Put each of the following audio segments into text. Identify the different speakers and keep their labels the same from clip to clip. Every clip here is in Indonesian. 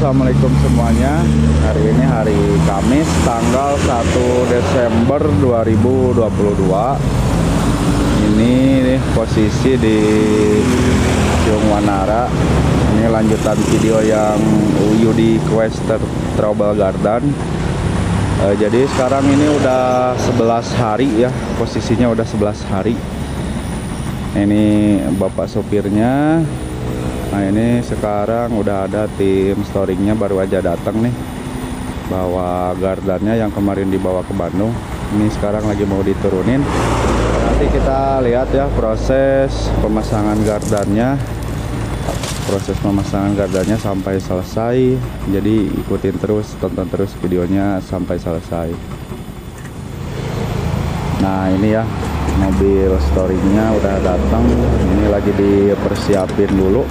Speaker 1: assalamualaikum semuanya. Hari ini hari Kamis tanggal 1 Desember 2022. Ini nih posisi di Ciung Wanara. Ini lanjutan video yang Uyu di Quest Trouble Garden. Jadi sekarang ini udah 11 hari ya, posisinya udah 11 hari. Ini bapak sopirnya. Nah ini sekarang udah ada tim storingnya baru aja datang nih, bawa gardannya yang kemarin dibawa ke Bandung. Ini sekarang lagi mau diturunin. Nanti kita lihat ya proses pemasangan gardannya, sampai selesai. Jadi ikutin terus, tonton terus videonya sampai selesai. Nah ini ya, mobil storingnya udah datang. Ini lagi dipersiapin dulu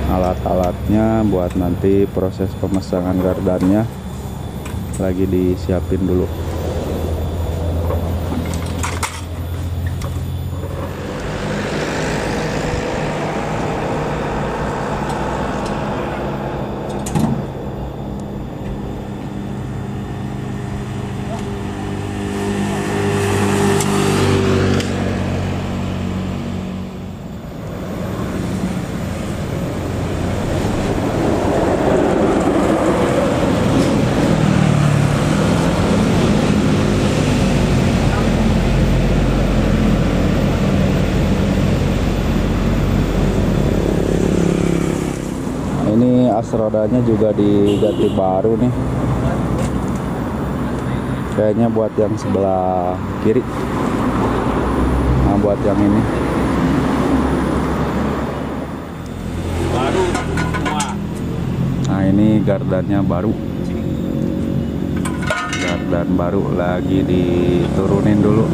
Speaker 1: alat-alatnya buat nanti proses pemasangan gardannya, lagi disiapin dulu. Ini as rodanya juga diganti baru nih, kayaknya buat yang sebelah kiri. Nah buat yang ini
Speaker 2: baru semua.
Speaker 1: Nah ini gardannya baru, gardan baru lagi diturunin dulu.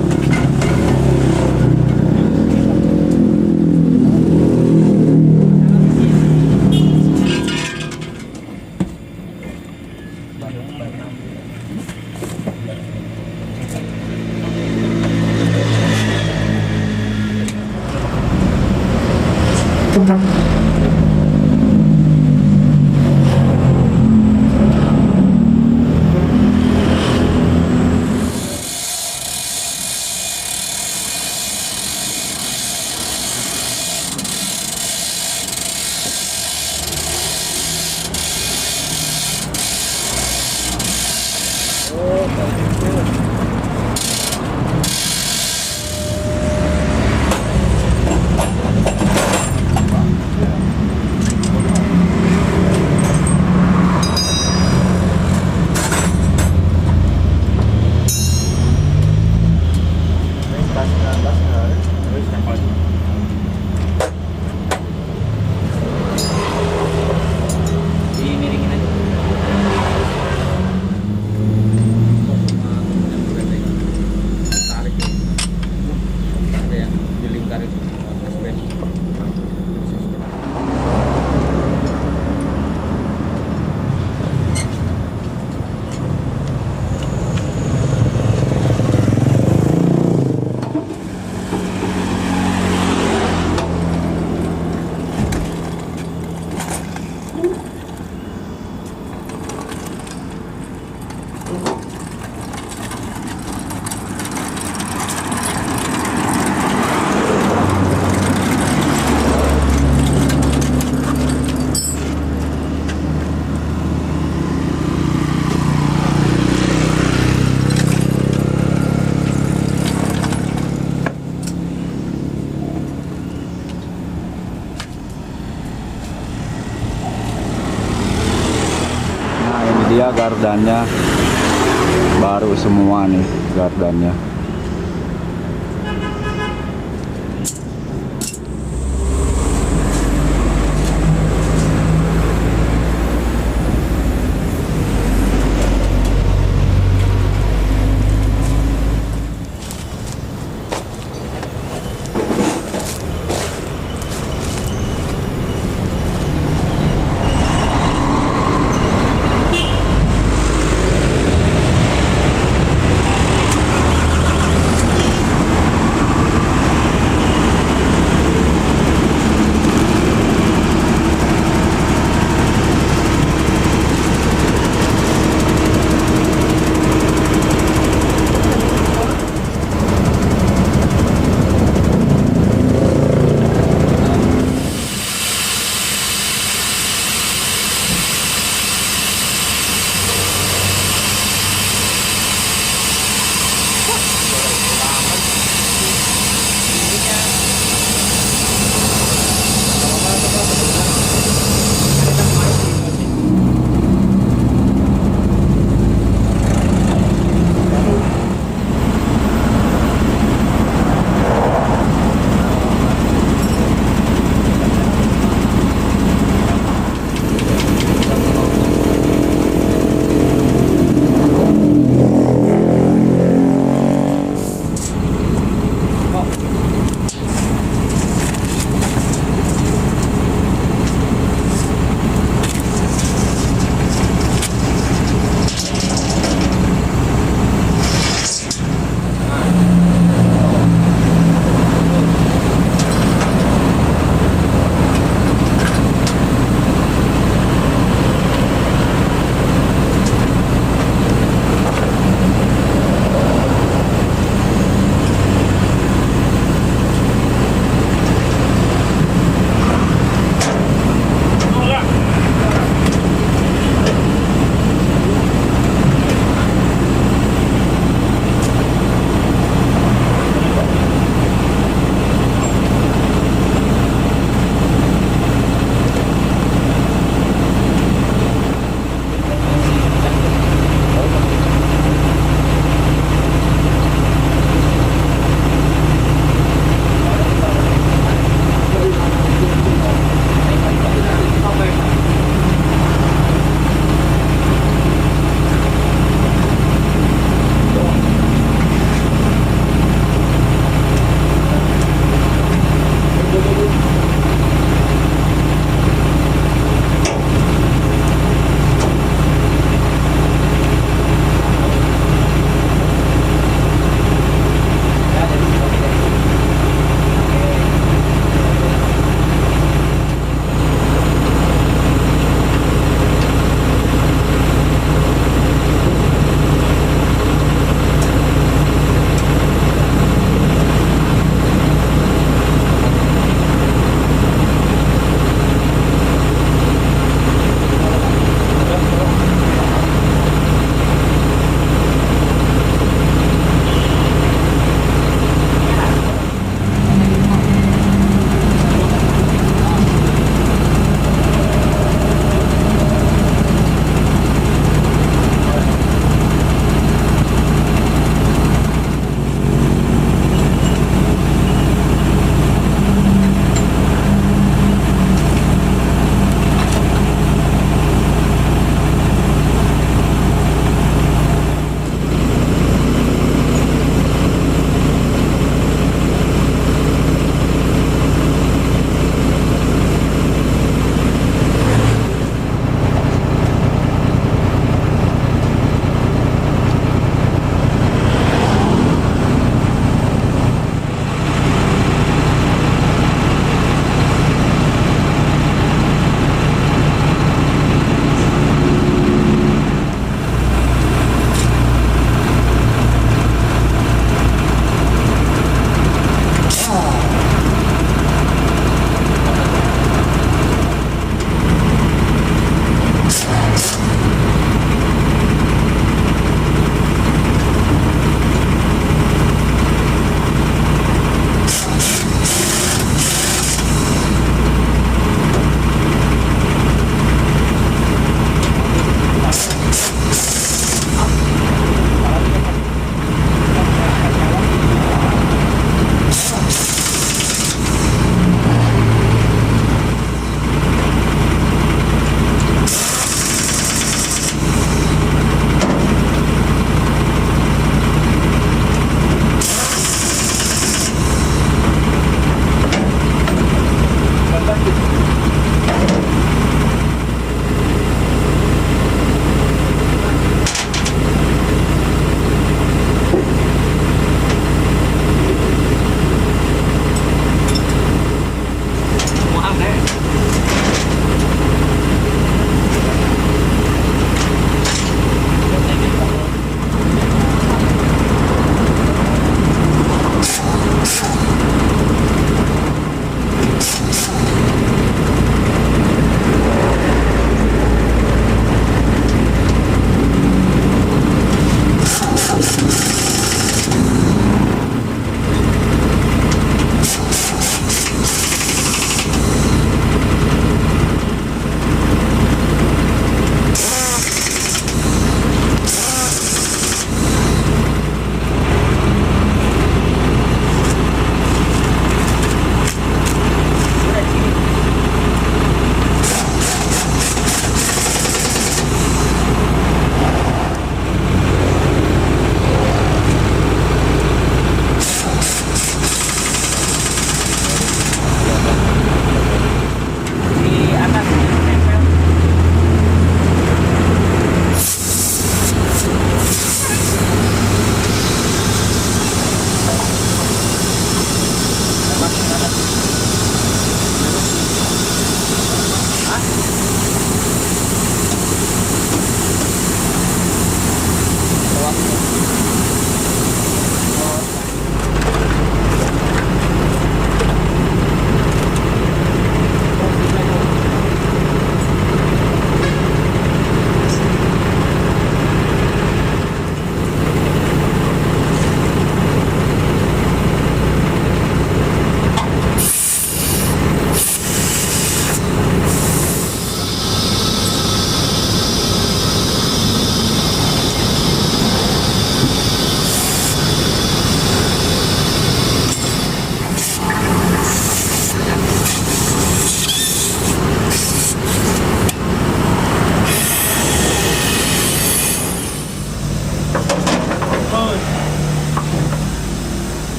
Speaker 1: Dia gardannya baru semua nih, gardannya.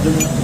Speaker 2: Baik.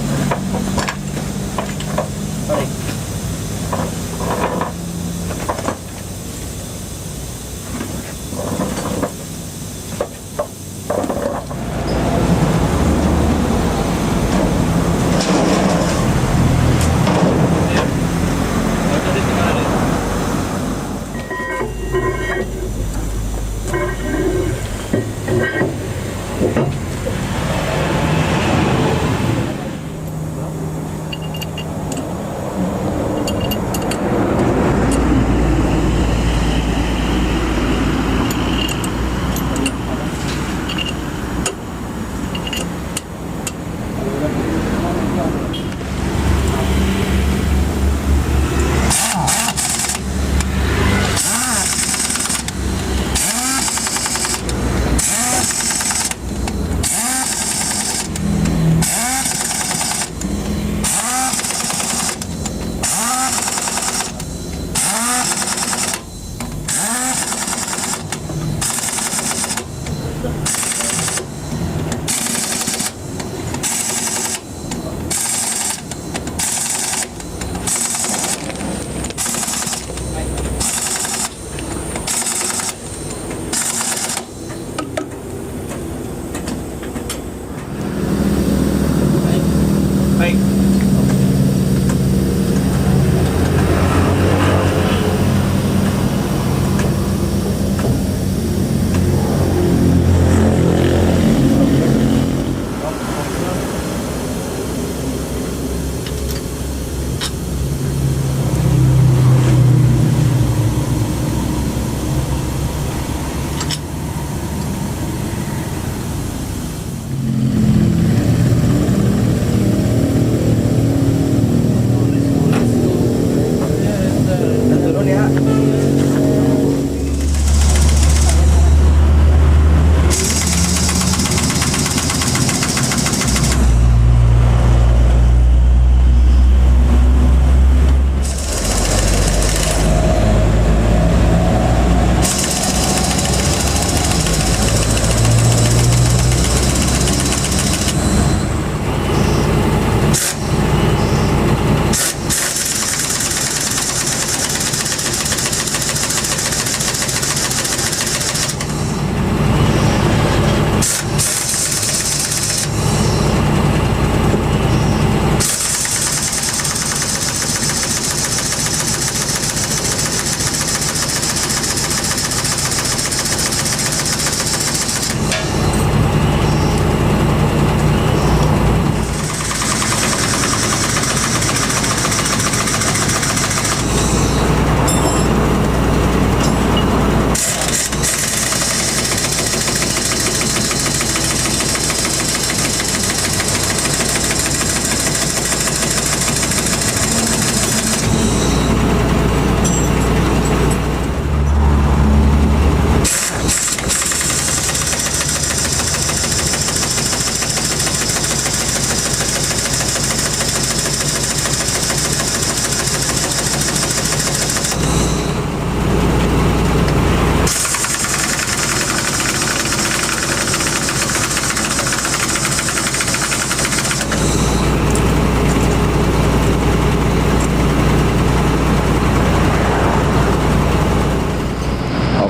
Speaker 3: Turun ya.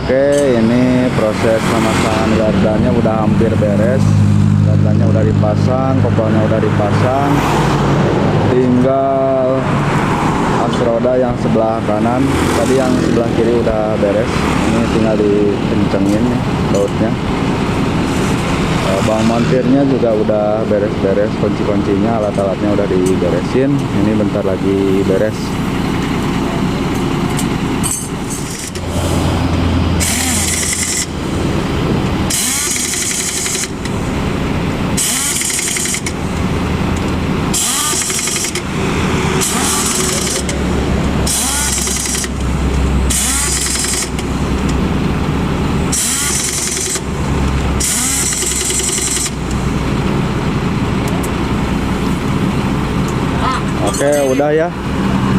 Speaker 1: Oke, ini proses pemasangan gardanya udah hampir beres. Gardanya udah dipasang, kopelnya udah dipasang. Tinggal as roda yang sebelah kanan. Tadi yang sebelah kiri udah beres. Ini tinggal dikencengin nih bautnya. Bang montirnya juga udah beres-beres, kunci-kuncinya, alat-alatnya udah diberesin. Ini bentar lagi beres. Oke, udah ya.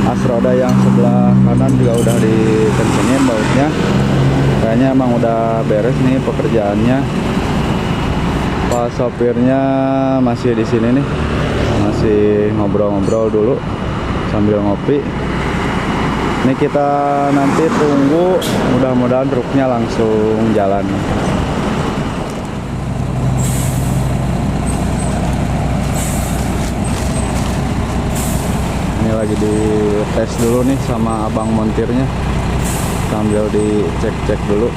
Speaker 1: As roda yang sebelah kanan juga udah dikencengin bautnya. Kayaknya emang udah beres nih pekerjaannya. Pak sopirnya masih di sini nih. masih ngobrol-ngobrol dulu sambil ngopi. Ini kita nanti tunggu, mudah-mudahan truknya langsung jalan. Ini lagi dites dulu nih sama abang montirnya, sambil dicek-cek dulu.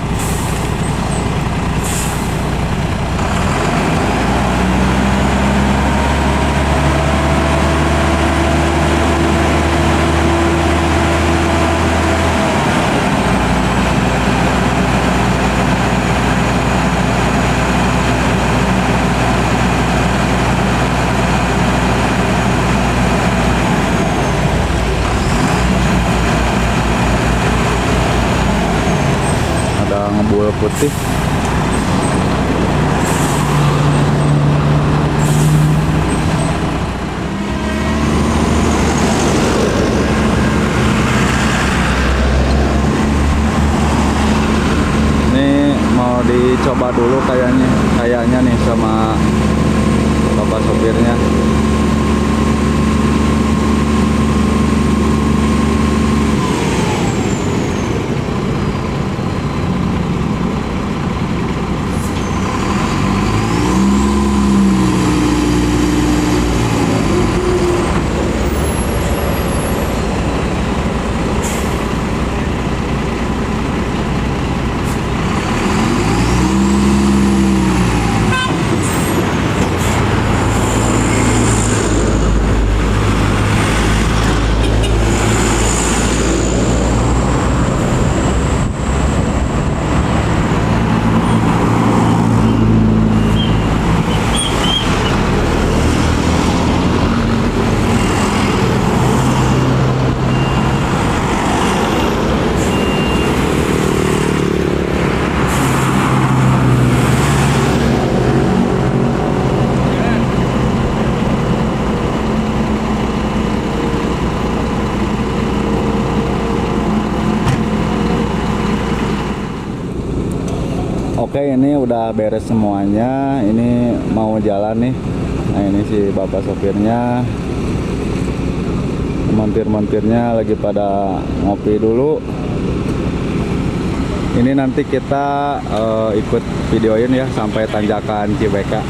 Speaker 1: Ada ngebul putih. Ini mau dicoba dulu kayaknya nih sama bapak sopirnya. Oke, ini udah beres semuanya. Ini mau jalan nih. Nah, ini si bapak sopirnya, montir-montirnya lagi pada ngopi dulu. Ini nanti kita ikut videoin ya sampai tanjakan Cibeka.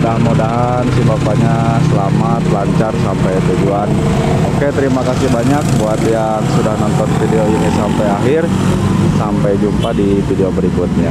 Speaker 1: mudah-mudahan si bapaknya selamat lancar sampai tujuan. Oke, terima kasih banyak buat yang sudah nonton video ini sampai akhir. Sampai jumpa di video berikutnya.